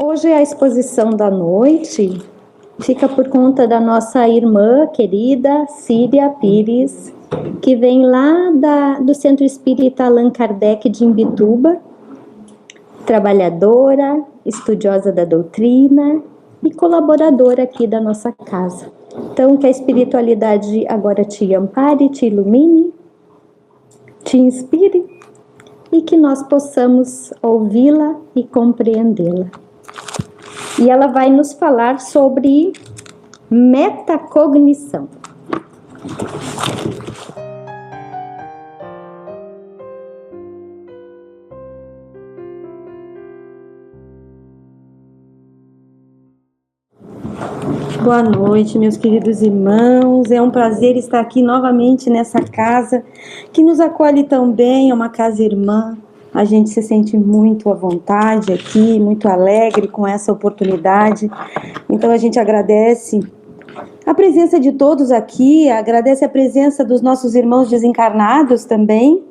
Hoje a exposição da noite fica por conta da nossa irmã querida Cília Pires, que vem lá do Centro Espírita Allan Kardec de Imbituba, trabalhadora, estudiosa da doutrina e colaboradora aqui da nossa casa. Então, que a espiritualidade agora te ampare, te ilumine, te inspire e que nós possamos ouvi-la e compreendê-la. E ela vai nos falar sobre metacognição. Boa noite, meus queridos irmãos. É um prazer estar aqui novamente nessa casa que nos acolhe tão bem, é uma casa irmã. A gente se sente muito à vontade aqui, muito alegre com essa oportunidade. Então a gente agradece a presença de todos aqui, agradece a presença dos nossos irmãos desencarnados também,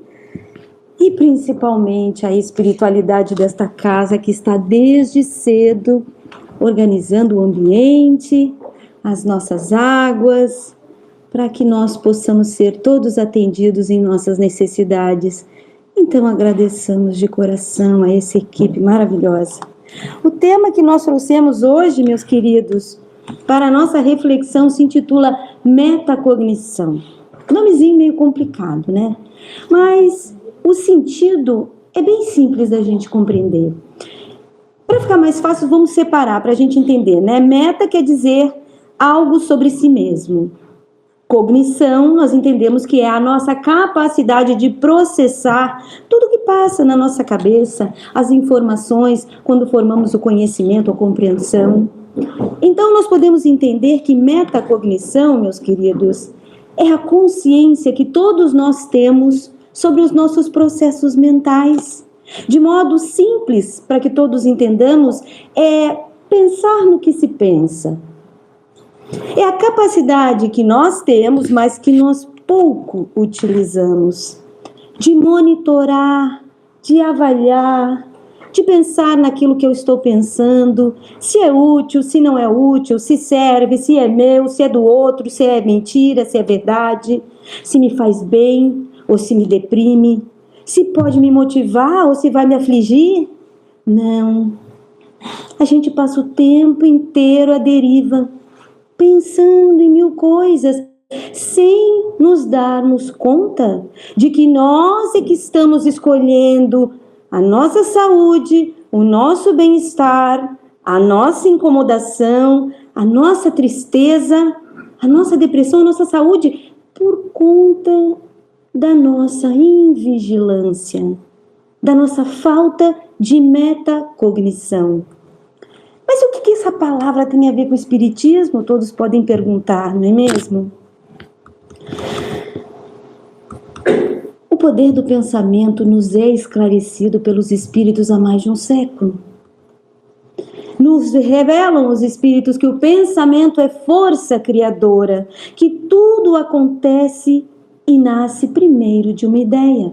e principalmente a espiritualidade desta casa que está desde cedo organizando o ambiente, as nossas águas, para que nós possamos ser todos atendidos em nossas necessidades. Então agradeçamos de coração a essa equipe maravilhosa. O tema que nós trouxemos hoje, meus queridos, para a nossa reflexão se intitula Metacognição. Nomezinho meio complicado, né? Mas o sentido é bem simples da gente compreender. Para ficar mais fácil, vamos separar para a gente entender, né? Meta quer dizer algo sobre si mesmo. Cognição, nós entendemos que é a nossa capacidade de processar tudo que passa na nossa cabeça, as informações, quando formamos o conhecimento, a compreensão. Então, nós podemos entender que metacognição, meus queridos, é a consciência que todos nós temos sobre os nossos processos mentais. De modo simples, para que todos entendamos, é pensar no que se pensa. É a capacidade que nós temos, mas que nós pouco utilizamos, de monitorar, de avaliar, de pensar naquilo que eu estou pensando, se é útil, se não é útil, se serve, se é meu, se é do outro, se é mentira, se é verdade, se me faz bem ou se me deprime, se pode me motivar ou se vai me afligir. Não. A gente passa o tempo inteiro à deriva, pensando em mil coisas, sem nos darmos conta de que nós é que estamos escolhendo a nossa saúde, o nosso bem-estar, a nossa incomodação, a nossa tristeza, a nossa depressão, a nossa saúde, por conta da nossa invigilância, da nossa falta de metacognição. Mas o que essa palavra tem a ver com o espiritismo? Todos podem perguntar, não é mesmo? O poder do pensamento nos é esclarecido pelos espíritos há mais de um século. Nos revelam os espíritos que o pensamento é força criadora, que tudo acontece e nasce primeiro de uma ideia.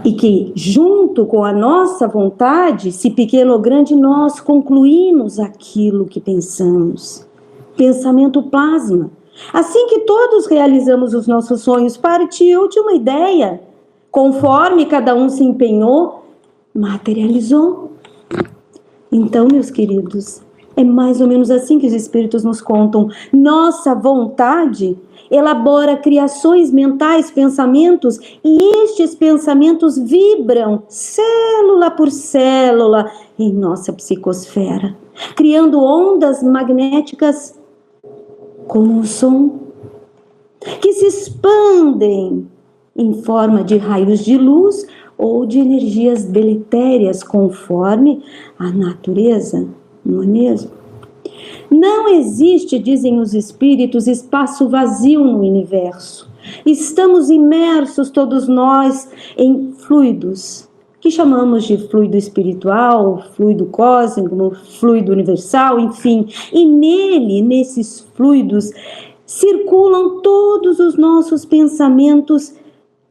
E que, junto com a nossa vontade, se pequeno ou grande, nós concluímos aquilo que pensamos. Pensamento plasma. Assim que todos realizamos os nossos sonhos, partiu de uma ideia. Conforme cada um se empenhou, materializou. Então, meus queridos, é mais ou menos assim que os espíritos nos contam. Nossa vontade elabora criações mentais, pensamentos, e estes pensamentos vibram célula por célula em nossa psicosfera, criando ondas magnéticas como o som, que se expandem em forma de raios de luz ou de energias deletérias, conforme a natureza, não é mesmo? Não existe, dizem os espíritos, espaço vazio no universo. Estamos imersos, todos nós, em fluidos, que chamamos de fluido espiritual, fluido cósmico, fluido universal, enfim. E nesses fluidos, circulam todos os nossos pensamentos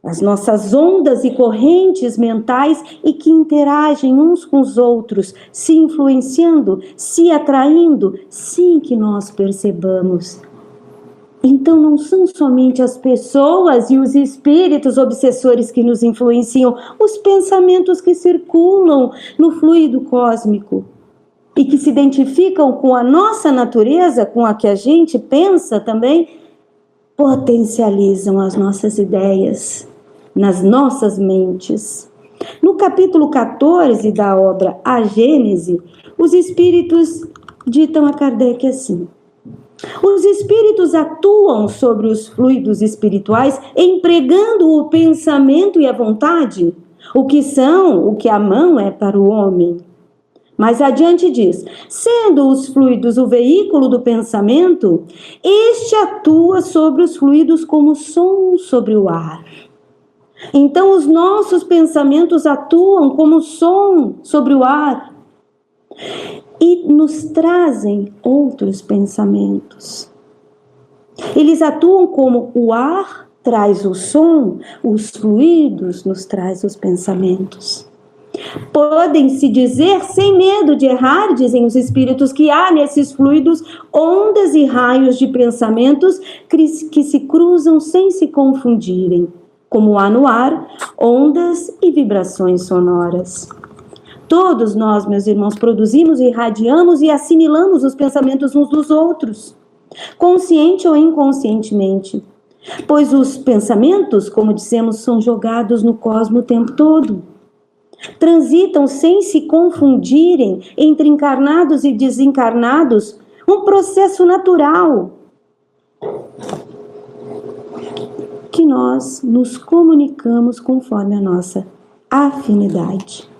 as nossas ondas e correntes mentais e que interagem uns com os outros, se influenciando, se atraindo, sem que nós percebamos. Então não são somente as pessoas e os espíritos obsessores que nos influenciam, os pensamentos que circulam no fluido cósmico e que se identificam com a nossa natureza, com a que a gente pensa também, potencializam as nossas ideias nas nossas mentes. No capítulo 14 da obra A Gênese, os espíritos ditam a Kardec assim: os espíritos atuam sobre os fluidos espirituais empregando o pensamento e a vontade, o que a mão é para o homem. Mais adiante diz: sendo os fluidos o veículo do pensamento, este atua sobre os fluidos como som sobre o ar. Então os nossos pensamentos atuam como som sobre o ar e nos trazem outros pensamentos. Eles atuam como o ar traz o som, os fluidos nos trazem os pensamentos. Podem-se dizer, sem medo de errar, dizem os espíritos, que há nesses fluidos ondas e raios de pensamentos que se cruzam sem se confundirem, como há no ar ondas e vibrações sonoras. Todos nós, meus irmãos, produzimos, irradiamos e assimilamos os pensamentos uns dos outros, consciente ou inconscientemente, pois os pensamentos, como dissemos, são jogados no cosmos o tempo todo. Transitam sem se confundirem entre encarnados e desencarnados, um processo natural que nós nos comunicamos conforme a nossa afinidade.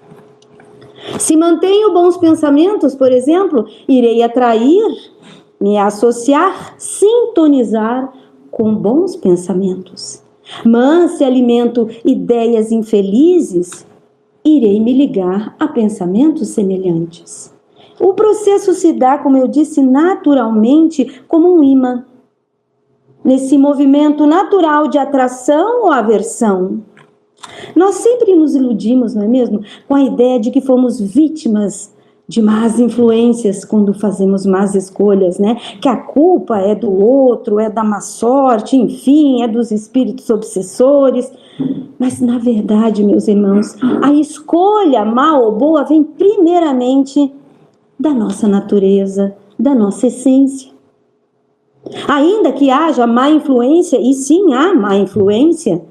Se mantenho bons pensamentos, por exemplo, irei atrair, me associar, sintonizar com bons pensamentos. Mas se alimento ideias infelizes, irei me ligar a pensamentos semelhantes. O processo se dá, como eu disse, naturalmente como um imã, nesse movimento natural de atração ou aversão. Nós sempre nos iludimos, não é mesmo? Com a ideia de que fomos vítimas de más influências quando fazemos más escolhas, né? Que a culpa é do outro, é da má sorte, enfim, é dos espíritos obsessores. Mas, na verdade, meus irmãos, a escolha, má ou boa, vem primeiramente da nossa natureza, da nossa essência. Ainda que haja má influência, e sim há má influência,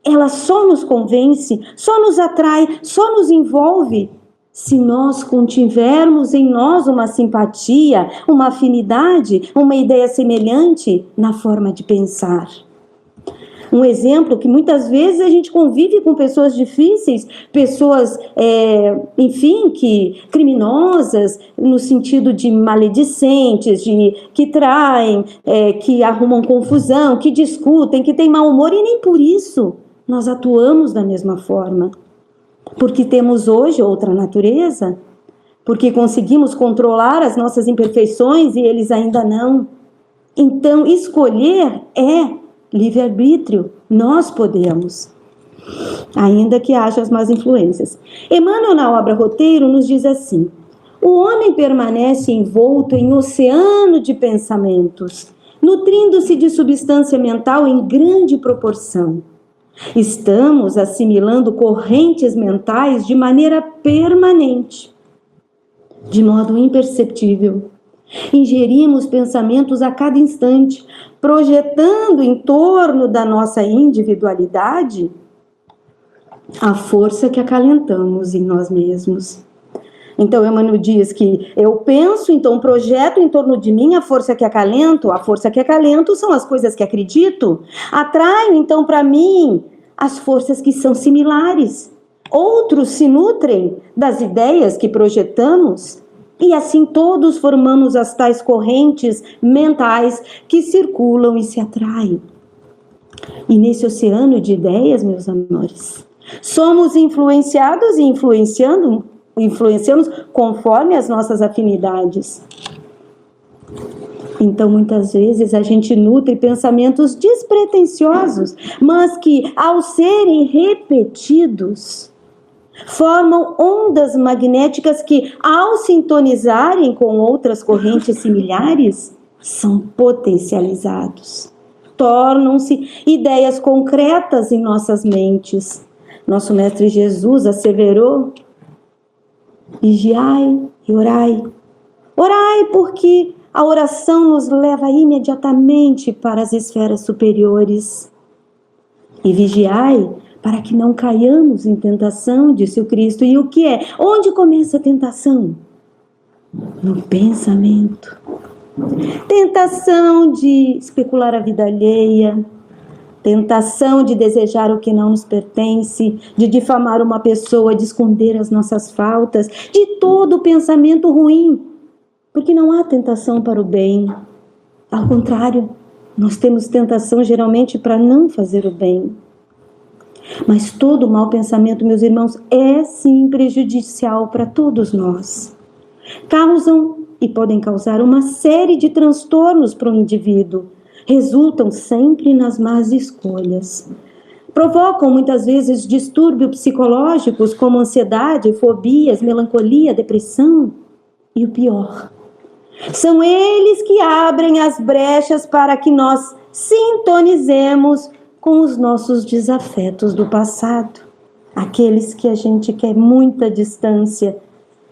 ela só nos convence, só nos atrai, só nos envolve se nós contivermos em nós uma simpatia, uma afinidade, uma ideia semelhante na forma de pensar. Um exemplo que muitas vezes a gente convive com pessoas difíceis, pessoas, enfim, criminosas, no sentido de maledicentes, que traem, que arrumam confusão, que discutem, que têm mau humor, e nem por isso nós atuamos da mesma forma. Porque temos hoje outra natureza, porque conseguimos controlar as nossas imperfeições e eles ainda não. Então, escolher é livre-arbítrio, nós podemos, ainda que haja as más influências. Emmanuel, na obra Roteiro, nos diz assim: o homem permanece envolto em oceano de pensamentos, nutrindo-se de substância mental em grande proporção. Estamos assimilando correntes mentais de maneira permanente, de modo imperceptível. Ingerimos pensamentos a cada instante, projetando em torno da nossa individualidade a força que acalentamos em nós mesmos. Então, Emmanuel diz que eu penso, então projeto em torno de mim a força que acalento. A força que acalento são as coisas que acredito. Atraio, então, para mim as forças que são similares. Outros se nutrem das ideias que projetamos. E assim todos formamos as tais correntes mentais que circulam e se atraem. E nesse oceano de ideias, meus amores, somos influenciados e influenciamos conforme as nossas afinidades. Então, muitas vezes, a gente nutre pensamentos despretensiosos, mas que, ao serem repetidos, formam ondas magnéticas que, ao sintonizarem com outras correntes similares, são potencializados. Tornam-se ideias concretas em nossas mentes. Nosso Mestre Jesus asseverou: vigiai e orai. Orai porque a oração nos leva imediatamente para as esferas superiores. E vigiai para que não caiamos em tentação, disse o Cristo. E o que é? Onde começa a tentação? No pensamento. Tentação de especular a vida alheia, tentação de desejar o que não nos pertence, de difamar uma pessoa, de esconder as nossas faltas, de todo pensamento ruim, porque não há tentação para o bem. Ao contrário, nós temos tentação geralmente para não fazer o bem. Mas todo mau pensamento, meus irmãos, é sim prejudicial para todos nós. Causam e podem causar uma série de transtornos para o indivíduo. Resultam sempre nas más escolhas. Provocam muitas vezes distúrbios psicológicos como ansiedade, fobias, melancolia, depressão. E o pior, são eles que abrem as brechas para que nós sintonizemos com os nossos desafetos do passado. Aqueles que a gente quer muita distância,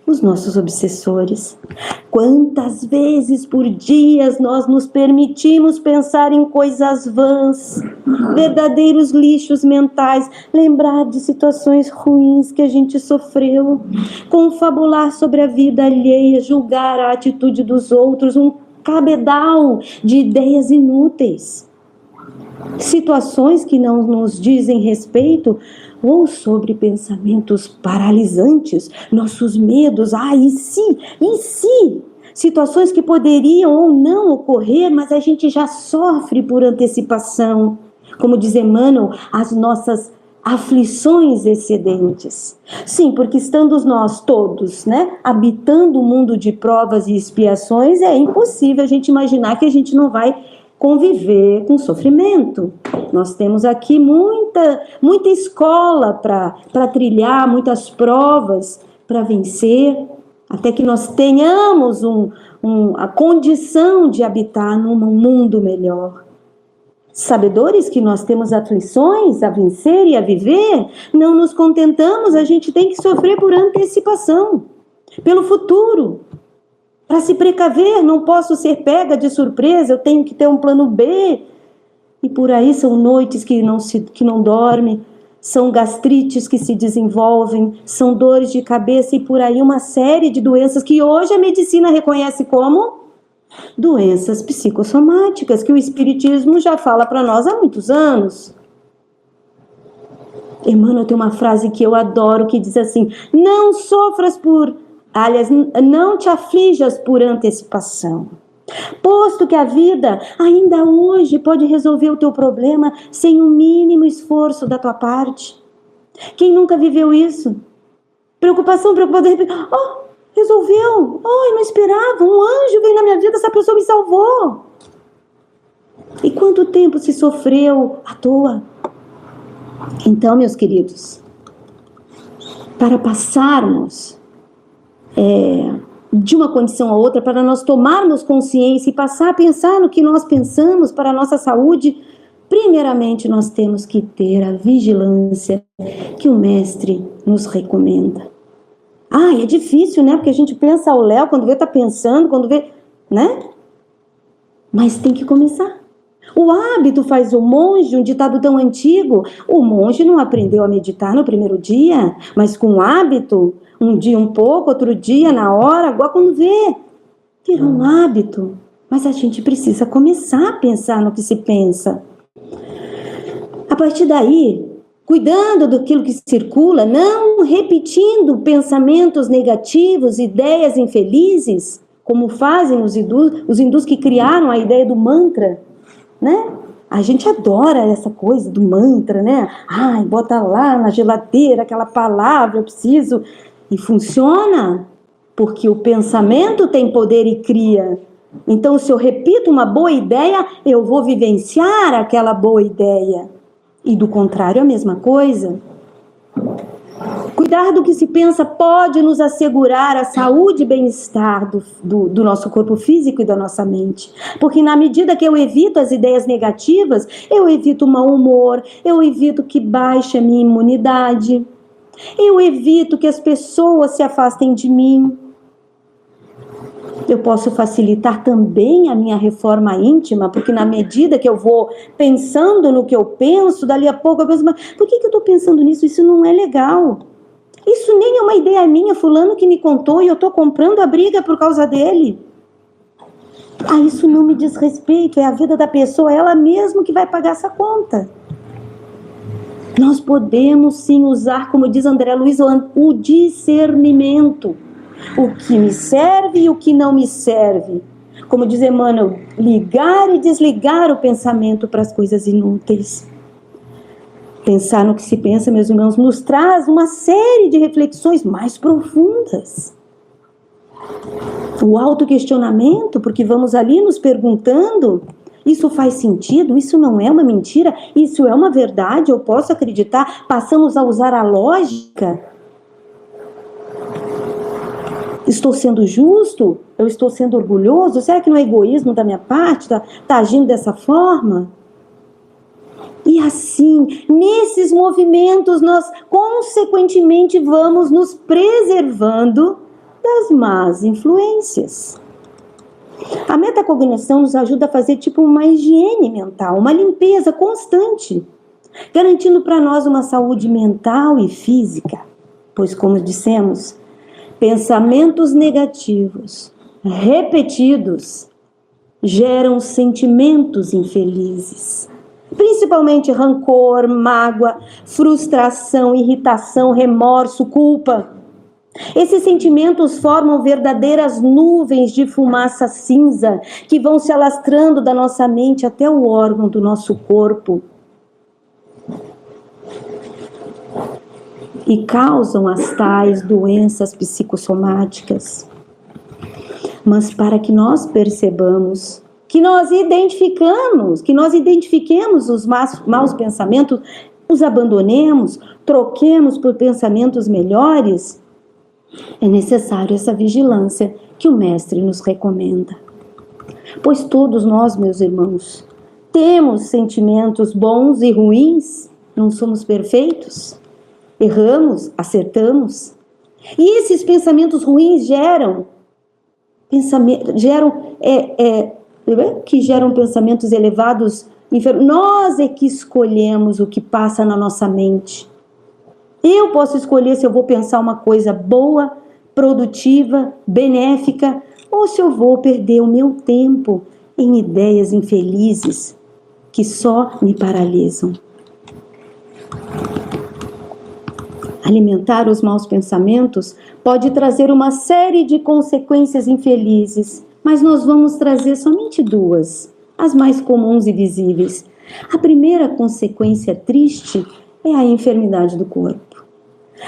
os nossos obsessores. Quantas vezes por dia nós nos permitimos pensar em coisas vãs, verdadeiros lixos mentais, lembrar de situações ruins que a gente sofreu, confabular sobre a vida alheia, julgar a atitude dos outros, um cabedal de ideias inúteis. Situações que não nos dizem respeito, ou sobre pensamentos paralisantes, nossos medos, e se? Situações que poderiam ou não ocorrer, mas a gente já sofre por antecipação. Como diz Emmanuel, as nossas aflições excedentes. Sim, porque estando nós todos, habitando o mundo de provas e expiações, é impossível a gente imaginar que a gente não vai conviver com sofrimento. Nós temos aqui muita escola para trilhar, muitas provas para vencer, até que nós tenhamos a condição de habitar num mundo melhor. Sabedores que nós temos aflições a vencer e a viver, não nos contentamos, a gente tem que sofrer por antecipação, pelo futuro. Para se precaver, não posso ser pega de surpresa, eu tenho que ter um plano B. E por aí são noites que não dormem, são gastrites que se desenvolvem, são dores de cabeça e por aí uma série de doenças que hoje a medicina reconhece como doenças psicossomáticas, que o Espiritismo já fala para nós há muitos anos. Emmanuel tem uma frase que eu adoro, que diz assim: não sofras não te aflijas por antecipação, posto que a vida ainda hoje pode resolver o teu problema sem o mínimo esforço da tua parte. Quem nunca viveu isso? Preocupação, de repente, resolveu, eu não esperava, um anjo veio na minha vida, essa pessoa me salvou. E quanto tempo se sofreu à toa? Então, meus queridos, para passarmos de uma condição a outra, para nós tomarmos consciência e passar a pensar no que nós pensamos para a nossa saúde, primeiramente nós temos que ter a vigilância que o Mestre nos recomenda. É difícil, porque a gente pensa ao léu, quando vê tá pensando, quando vê, Mas tem que começar. O hábito faz o monge, um ditado tão antigo. O monge não aprendeu a meditar no primeiro dia, mas com o hábito, um dia um pouco, outro dia na hora, agora quando vê, vira um hábito. Mas a gente precisa começar a pensar no que se pensa. A partir daí, cuidando daquilo que circula, não repetindo pensamentos negativos, ideias infelizes, como fazem os hindus que criaram a ideia do mantra, A gente adora essa coisa do mantra, bota lá na geladeira aquela palavra, eu preciso. E funciona, porque o pensamento tem poder e cria. Então, se eu repito uma boa ideia, eu vou vivenciar aquela boa ideia. E do contrário, a mesma coisa. Cuidar do que se pensa pode nos assegurar a saúde e bem-estar do nosso corpo físico e da nossa mente. Porque na medida que eu evito as ideias negativas, eu evito o mau humor, eu evito que baixe a minha imunidade, eu evito que as pessoas se afastem de mim. Eu posso facilitar também a minha reforma íntima, porque na medida que eu vou pensando no que eu penso, dali a pouco eu penso, mas por que eu estou pensando nisso? Isso não é legal. Isso nem é uma ideia minha, fulano que me contou e eu estou comprando a briga por causa dele. Ah, isso não me diz respeito, é a vida da pessoa, é ela mesma que vai pagar essa conta. Nós podemos sim usar, como diz André Luiz, o discernimento. O que me serve e o que não me serve. Como diz Emmanuel, ligar e desligar o pensamento para as coisas inúteis. Pensar no que se pensa, meus irmãos, nos traz uma série de reflexões mais profundas. O autoquestionamento, porque vamos ali nos perguntando, isso faz sentido? Isso não é uma mentira? Isso é uma verdade? Eu posso acreditar? Passamos a usar a lógica. Estou sendo justo? Eu estou sendo orgulhoso? Será que não é egoísmo da minha parte? Tá agindo dessa forma? E assim, nesses movimentos, nós consequentemente vamos nos preservando das más influências. A metacognição nos ajuda a fazer tipo uma higiene mental, uma limpeza constante, garantindo para nós uma saúde mental e física. Pois, como dissemos, pensamentos negativos, repetidos, geram sentimentos infelizes. Principalmente rancor, mágoa, frustração, irritação, remorso, culpa. Esses sentimentos formam verdadeiras nuvens de fumaça cinza que vão se alastrando da nossa mente até o órgão do nosso corpo. E causam as tais doenças psicossomáticas. Mas para que nós percebamos, que nós identifiquemos os maus pensamentos, os abandonemos, troquemos por pensamentos melhores, é necessário essa vigilância que o Mestre nos recomenda. Pois todos nós, meus irmãos, temos sentimentos bons e ruins, não somos perfeitos. Erramos, acertamos. E esses pensamentos ruins geram pensamentos elevados. Nós é que escolhemos o que passa na nossa mente. Eu posso escolher se eu vou pensar uma coisa boa, produtiva, benéfica, ou se eu vou perder o meu tempo em ideias infelizes que só me paralisam. Alimentar os maus pensamentos pode trazer uma série de consequências infelizes, mas nós vamos trazer somente duas, as mais comuns e visíveis. A primeira consequência triste é a enfermidade do corpo.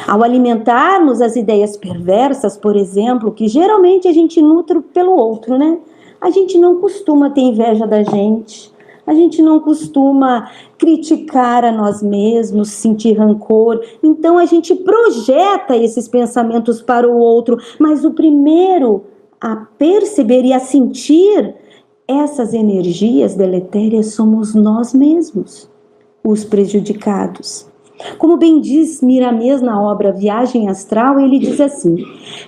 Ao alimentarmos as ideias perversas, por exemplo, que geralmente a gente nutre pelo outro, né? A gente não costuma ter inveja da gente, a gente não costuma criticar a nós mesmos, sentir rancor. Então a gente projeta esses pensamentos para o outro, mas o primeiro a perceber e a sentir essas energias deletérias somos nós mesmos, os prejudicados. Como bem diz Miramês na obra Viagem Astral, ele diz assim: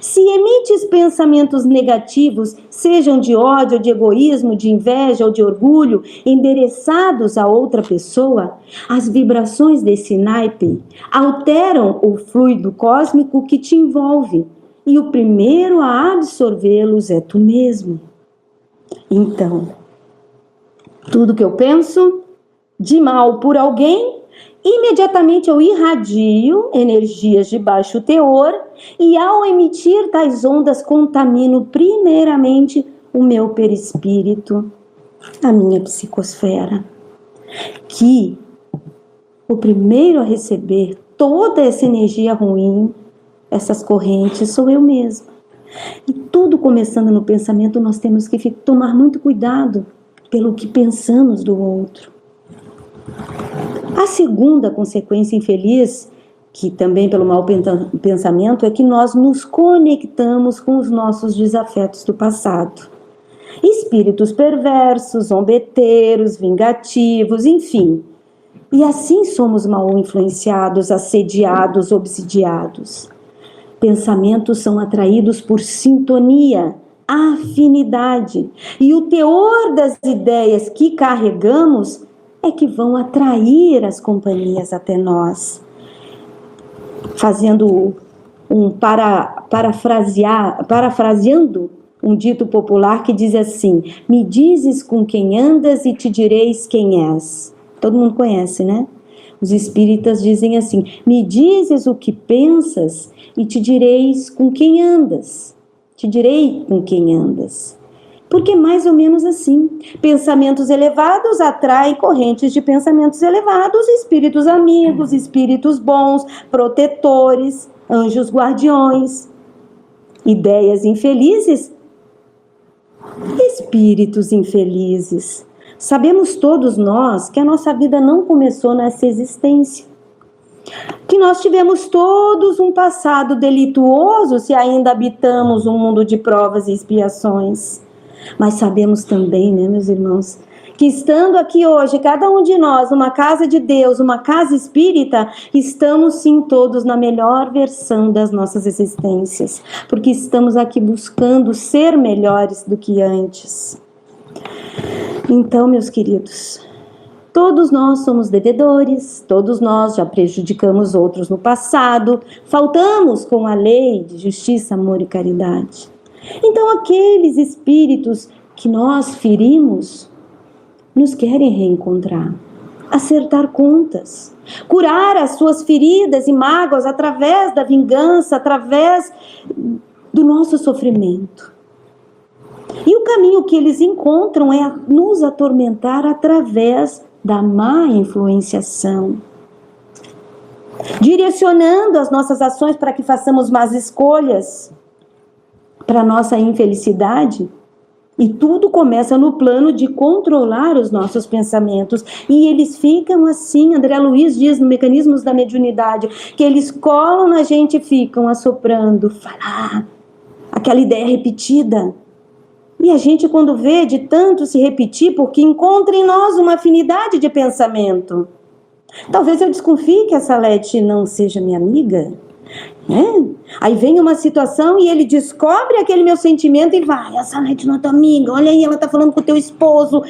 se emites pensamentos negativos, sejam de ódio, de egoísmo, de inveja ou de orgulho, endereçados a outra pessoa, as vibrações desse naipe alteram o fluido cósmico que te envolve, e o primeiro a absorvê-los é tu mesmo. Então, tudo que eu penso de mal por alguém, imediatamente eu irradio energias de baixo teor e ao emitir tais ondas contamino primeiramente o meu perispírito, a minha psicosfera, que o primeiro a receber toda essa energia ruim, essas correntes, sou eu mesma. E tudo começando no pensamento, nós temos que tomar muito cuidado pelo que pensamos do outro. A segunda consequência infeliz, que também pelo mau pensamento, é que nós nos conectamos com os nossos desafetos do passado. Espíritos perversos, zombeteiros, vingativos, enfim. E assim somos mal influenciados, assediados, obsidiados. Pensamentos são atraídos por sintonia, afinidade. E o teor das ideias que carregamos é que vão atrair as companhias até nós. Fazendo parafraseando um dito popular que diz assim: me dizes com quem andas e te direis quem és. Todo mundo conhece, né? Os espíritas dizem assim: me dizes o que pensas e te direis com quem andas. Te direi com quem andas. Porque é mais ou menos assim. Pensamentos elevados atraem correntes de pensamentos elevados, espíritos amigos, espíritos bons, protetores, anjos guardiões. Ideias infelizes, espíritos infelizes. Sabemos todos nós que a nossa vida não começou nessa existência. Que nós tivemos todos um passado delituoso se ainda habitamos um mundo de provas e expiações. Mas sabemos também, né, meus irmãos, que estando aqui hoje, cada um de nós, uma casa de Deus, uma casa espírita, estamos sim todos na melhor versão das nossas existências, porque estamos aqui buscando ser melhores do que antes. Então, meus queridos, todos nós somos devedores, todos nós já prejudicamos outros no passado, faltamos com a lei de justiça, amor e caridade. Então, aqueles espíritos que nós ferimos, nos querem reencontrar, acertar contas, curar as suas feridas e mágoas através da vingança, através do nosso sofrimento. E o caminho que eles encontram é nos atormentar através da má influenciação, direcionando as nossas ações para que façamos más escolhas, para nossa infelicidade. E tudo começa no plano de controlar os nossos pensamentos. E eles ficam assim, André Luiz diz no Mecanismos da Mediunidade, que eles colam na gente e ficam assoprando, falar, aquela ideia repetida. E a gente, quando vê de tanto se repetir, porque encontra em nós uma afinidade de pensamento. Talvez eu desconfie que a Salete não seja minha amiga. Aí vem uma situação e ele descobre aquele meu sentimento e vai, a Salete não é tua amiga, olha aí, ela tá falando com o teu esposo.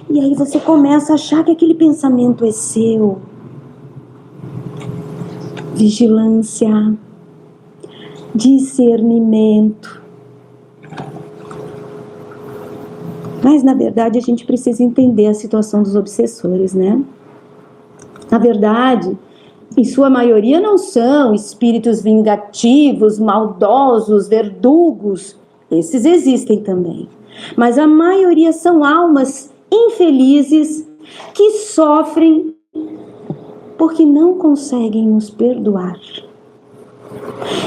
E aí você começa a achar que aquele pensamento é seu. Vigilância, discernimento. Mas na verdade a gente precisa entender a situação dos obsessores, né? Na verdade, em sua maioria não são espíritos vingativos, maldosos, verdugos. Esses existem também. Mas a maioria são almas infelizes que sofrem porque não conseguem nos perdoar.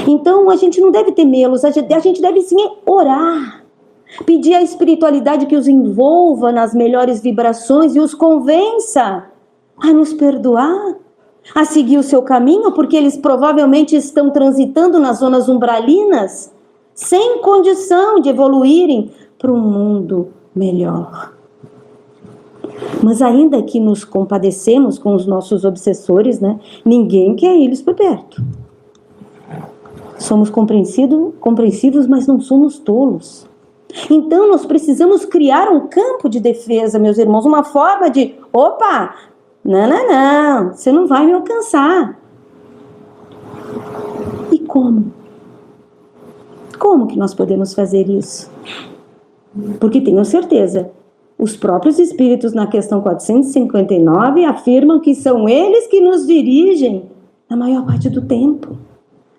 Então a gente não deve temê-los, a gente deve sim orar. Pedir à espiritualidade que os envolva nas melhores vibrações e os convença a nos perdoar, a seguir o seu caminho, porque eles provavelmente estão transitando nas zonas umbralinas, sem condição de evoluírem para um mundo melhor. Mas ainda que nos compadecemos com os nossos obsessores, né, ninguém quer eles por perto. Somos compreensivos, mas não somos tolos. Então nós precisamos criar um campo de defesa, meus irmãos, uma forma de, opa, não, você não vai me alcançar. E como? Como que nós podemos fazer isso? Porque tenho certeza, os próprios espíritos na questão 459 afirmam que são eles que nos dirigem na maior parte do tempo.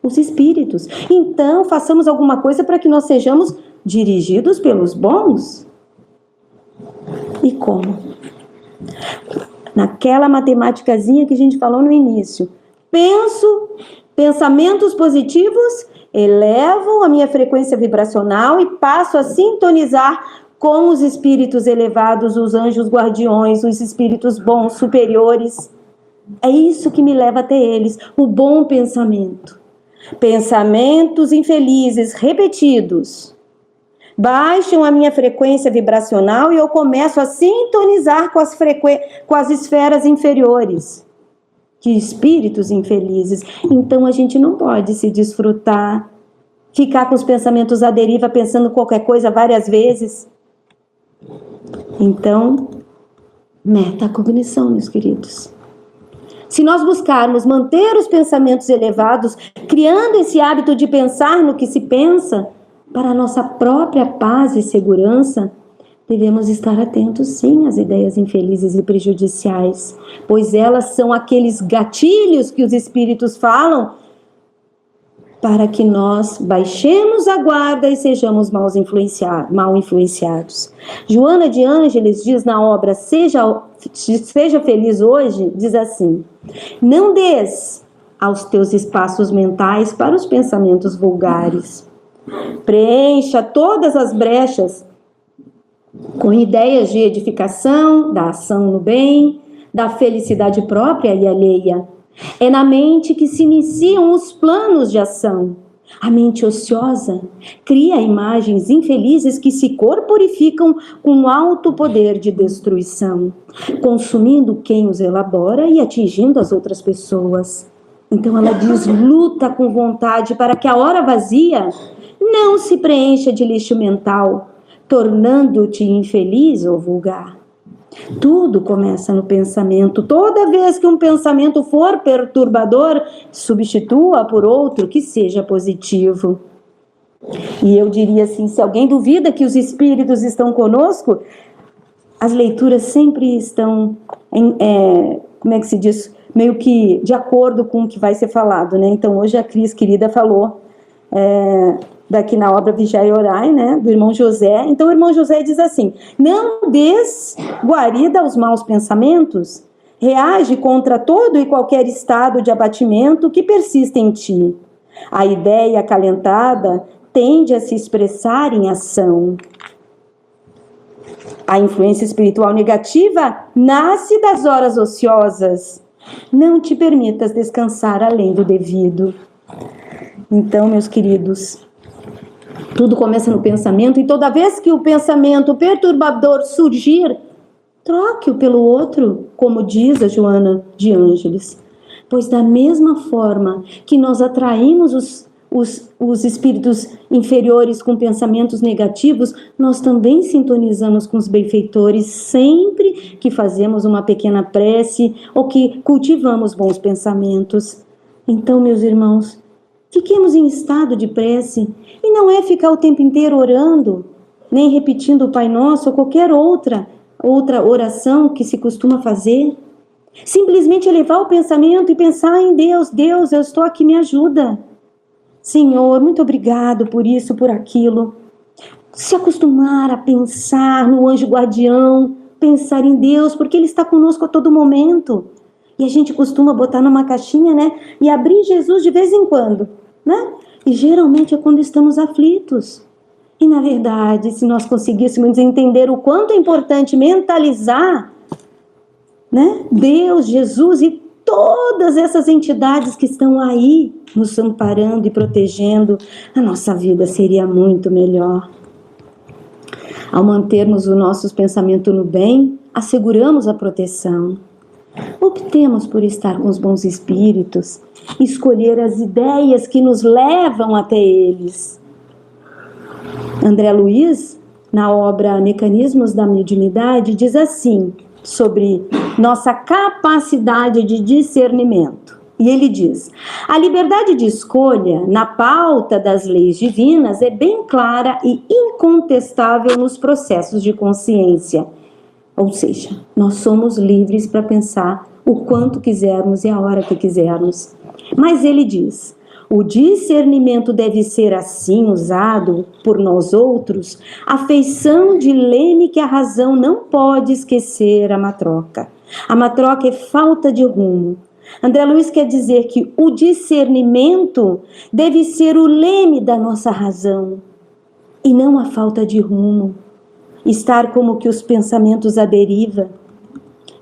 Os espíritos. Então, façamos alguma coisa para que nós sejamos dirigidos pelos bons. E como? Naquela matemáticazinha que a gente falou no início. Penso pensamentos positivos Elevo a minha frequência vibracional e passo a sintonizar com os espíritos elevados, os anjos guardiões, os espíritos bons, superiores. É isso que me leva até eles, o bom pensamento. Pensamentos infelizes repetidos baixam a minha frequência vibracional e eu começo a sintonizar com as esferas inferiores, que espíritos infelizes. Então a gente não pode se desfrutar, ficar com os pensamentos à deriva, pensando qualquer coisa várias vezes. Então, metacognição, meus queridos. Se nós buscarmos manter os pensamentos elevados, criando esse hábito de pensar no que se pensa, para a nossa própria paz e segurança, devemos estar atentos, sim, às ideias infelizes e prejudiciais, pois elas são aqueles gatilhos que os espíritos falam para que nós baixemos a guarda e sejamos mal influenciados. Joana de Ângeles diz na obra Seja Feliz Hoje, diz assim: não des aos teus espaços mentais para os pensamentos vulgares. Preencha todas as brechas com ideias de edificação, da ação no bem, da felicidade própria e alheia. É na mente que se iniciam os planos de ação. A mente ociosa cria imagens infelizes que se corporificam com alto poder de destruição, consumindo quem os elabora e atingindo as outras pessoas. Então ela diz, luta com vontade para que a hora vazia não se preencha de lixo mental, tornando-te infeliz ou vulgar. Tudo começa no pensamento. Toda vez que um pensamento for perturbador, substitua por outro que seja positivo. E eu diria assim, se alguém duvida que os espíritos estão conosco, as leituras sempre estão, como é que se diz? Meio que de acordo com o que vai ser falado, né? Então hoje a Cris querida falou daqui na obra Vigiai e Orai, né, do irmão José. Então o irmão José diz assim: não des guarida aos maus pensamentos, reage contra todo e qualquer estado de abatimento que persiste em ti. A ideia acalentada tende a se expressar em ação. A influência espiritual negativa nasce das horas ociosas. Não te permitas descansar além do devido. Então, meus queridos, tudo começa no pensamento, e toda vez que o pensamento perturbador surgir, troque-o pelo outro, como diz a Joana de Ângeles. Pois da mesma forma que nós atraímos os espíritos inferiores com pensamentos negativos, nós também sintonizamos com os benfeitores sempre que fazemos uma pequena prece ou que cultivamos bons pensamentos. Então, meus irmãos, fiquemos em estado de prece, e não é ficar o tempo inteiro orando, nem repetindo o Pai Nosso ou qualquer outra oração que se costuma fazer. Simplesmente elevar o pensamento e pensar em Deus. Deus, eu estou aqui, me ajuda. Senhor, muito obrigado por isso, por aquilo. Se acostumar a pensar no anjo guardião, pensar em Deus, porque Ele está conosco a todo momento. E a gente costuma botar numa caixinha, né? E abrir Jesus de vez em quando, né? E geralmente é quando estamos aflitos. E na verdade, se nós conseguíssemos entender o quanto é importante mentalizar, né, Deus, Jesus e todas essas entidades que estão aí nos amparando e protegendo, a nossa vida seria muito melhor. Ao mantermos os nossos pensamentos no bem, asseguramos a proteção. Optemos por estar com os bons espíritos, escolher as ideias que nos levam até eles. André Luiz, na obra Mecanismos da Mediunidade, diz assim, sobre nossa capacidade de discernimento. E ele diz: a liberdade de escolha na pauta das leis divinas é bem clara e incontestável nos processos de consciência. Ou seja, nós somos livres para pensar o quanto quisermos e a hora que quisermos. Mas ele diz: o discernimento deve ser assim usado por nós outros, a feição de leme que a razão não pode esquecer a matroca. A matroca é falta de rumo. André Luiz quer dizer que o discernimento deve ser o leme da nossa razão e não a falta de rumo, estar como que os pensamentos à deriva.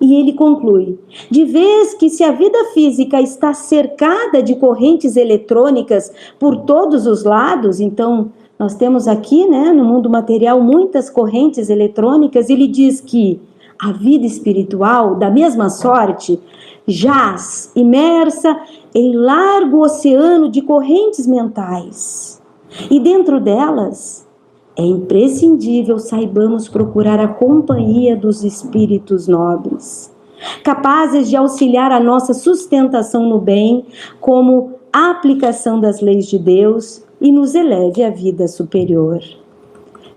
E ele conclui: de vez que se a vida física está cercada de correntes eletrônicas por todos os lados, então nós temos aqui, no mundo material, muitas correntes eletrônicas, ele diz que a vida espiritual, da mesma sorte, jaz imersa em largo oceano de correntes mentais. E dentro delas, é imprescindível saibamos procurar a companhia dos espíritos nobres, capazes de auxiliar a nossa sustentação no bem, como a aplicação das leis de Deus e nos eleve à vida superior.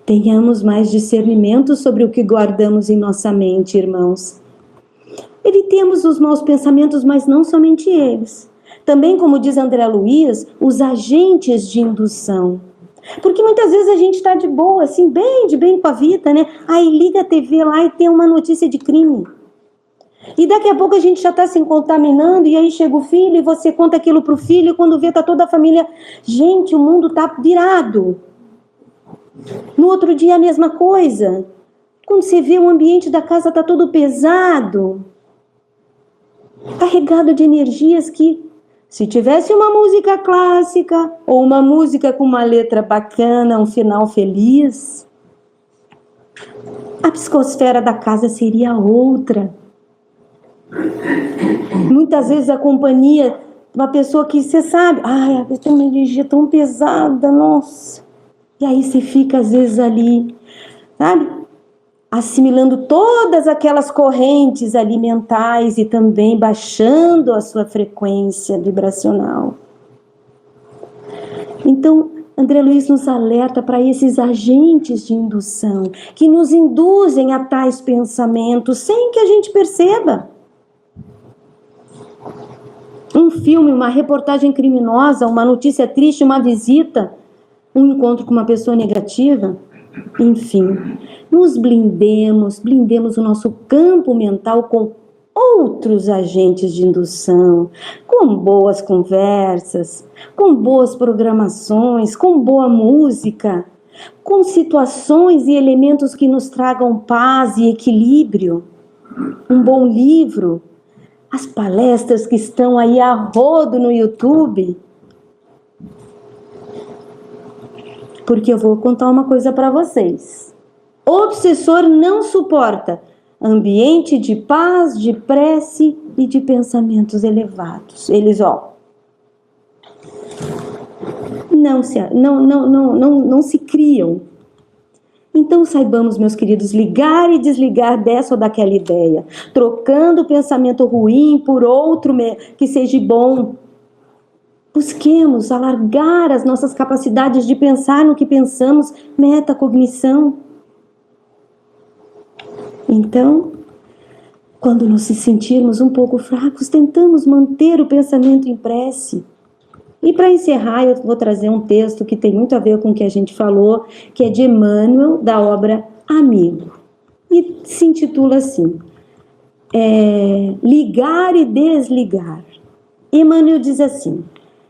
Tenhamos mais discernimento sobre o que guardamos em nossa mente, irmãos. Evitemos os maus pensamentos, mas não somente eles. Também, como diz André Luiz, os agentes de indução. Porque muitas vezes a gente está de boa, assim, bem de bem com a vida, Aí liga a TV lá e tem uma notícia de crime. E daqui a pouco a gente já está se contaminando, e aí chega o filho e você conta aquilo para o filho, e quando vê, está toda a família. Gente, o mundo está virado. No outro dia a mesma coisa. Quando você vê, o ambiente da casa está todo pesado, carregado de energias que, se tivesse uma música clássica, ou uma música com uma letra bacana, um final feliz, a psicosfera da casa seria outra. Muitas vezes a companhia de uma pessoa que você sabe, tem uma energia tão pesada, nossa. E aí você fica às vezes ali, sabe? Assimilando todas aquelas correntes mentais e também baixando a sua frequência vibracional. Então, André Luiz nos alerta para esses agentes de indução, que nos induzem a tais pensamentos sem que a gente perceba. Um filme, uma reportagem criminosa, uma notícia triste, uma visita, um encontro com uma pessoa negativa, enfim, nos blindemos o nosso campo mental com outros agentes de indução, com boas conversas, com boas programações, com boa música, com situações e elementos que nos tragam paz e equilíbrio, um bom livro, as palestras que estão aí a rodo no YouTube. Porque eu vou contar uma coisa para vocês. O obsessor não suporta ambiente de paz, de prece e de pensamentos elevados. Eles, não se criam. Então saibamos, meus queridos, ligar e desligar dessa ou daquela ideia, trocando o pensamento ruim por outro que seja bom. Busquemos alargar as nossas capacidades de pensar no que pensamos, metacognição. Então, quando nos sentirmos um pouco fracos, tentamos manter o pensamento em prece. E para encerrar, eu vou trazer um texto que tem muito a ver com o que a gente falou, que é de Emmanuel, da obra Amigo. E se intitula assim, Ligar e Desligar. Emmanuel diz assim: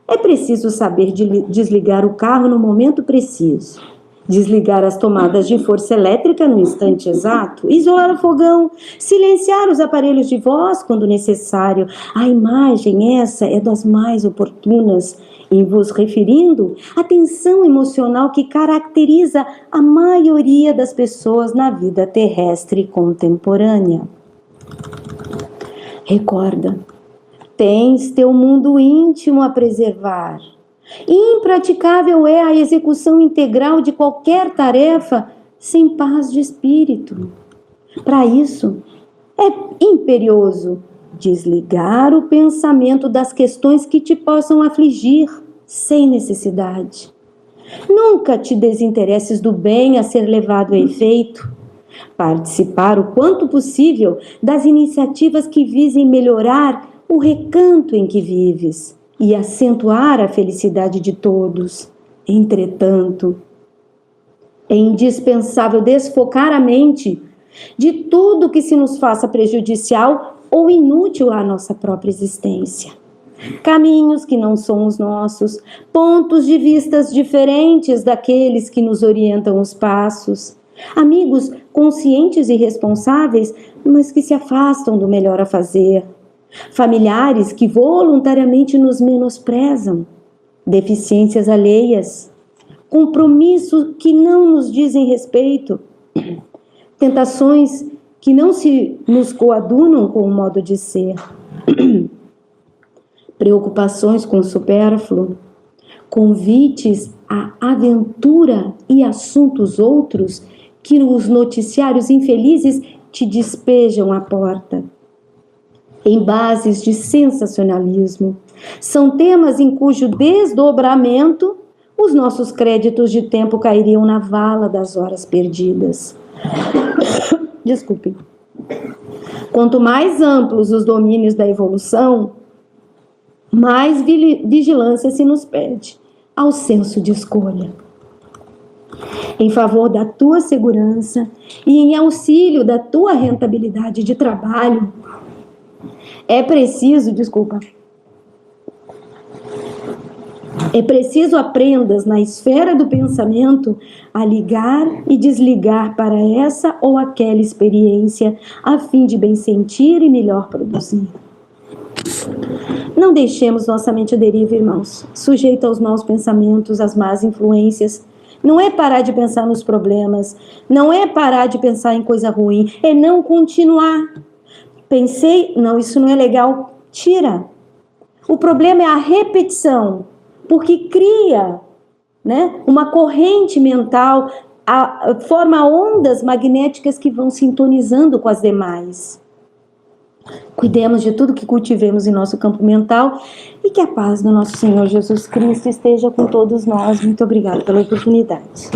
é preciso saber desligar o carro no momento preciso, desligar as tomadas de força elétrica no instante exato, isolar o fogão, silenciar os aparelhos de voz quando necessário. A imagem essa é das mais oportunas em vos referindo à tensão emocional que caracteriza a maioria das pessoas na vida terrestre contemporânea. Recorda, tens teu mundo íntimo a preservar. Impraticável é a execução integral de qualquer tarefa sem paz de espírito. Para isso, é imperioso desligar o pensamento das questões que te possam afligir sem necessidade. Nunca te desinteresses do bem a ser levado a efeito. Participar o quanto possível das iniciativas que visem melhorar o recanto em que vives e acentuar a felicidade de todos. Entretanto, é indispensável desfocar a mente de tudo que se nos faça prejudicial ou inútil à nossa própria existência. Caminhos que não são os nossos, pontos de vistas diferentes daqueles que nos orientam os passos, amigos conscientes e responsáveis, mas que se afastam do melhor a fazer, familiares que voluntariamente nos menosprezam, deficiências alheias, compromissos que não nos dizem respeito, tentações que não se nos coadunam com o modo de ser, preocupações com o supérfluo, convites à aventura e assuntos outros que os noticiários infelizes te despejam à porta. Em bases de sensacionalismo, são temas em cujo desdobramento os nossos créditos de tempo cairiam na vala das horas perdidas. Desculpe. Quanto mais amplos os domínios da evolução, mais vigilância se nos pede ao senso de escolha. Em favor da tua segurança e em auxílio da tua rentabilidade de trabalho, é preciso aprendas na esfera do pensamento a ligar e desligar para essa ou aquela experiência a fim de bem sentir e melhor produzir. Não deixemos nossa mente à deriva, irmãos, sujeita aos maus pensamentos, às más influências. Não é parar de pensar nos problemas, não é parar de pensar em coisa ruim, é não continuar. Pensei, não, isso não é legal, tira. O problema é a repetição, porque cria, né, uma corrente mental, forma ondas magnéticas que vão sintonizando com as demais. Cuidemos de tudo que cultivemos em nosso campo mental e que a paz do nosso Senhor Jesus Cristo esteja com todos nós. Muito obrigada pela oportunidade.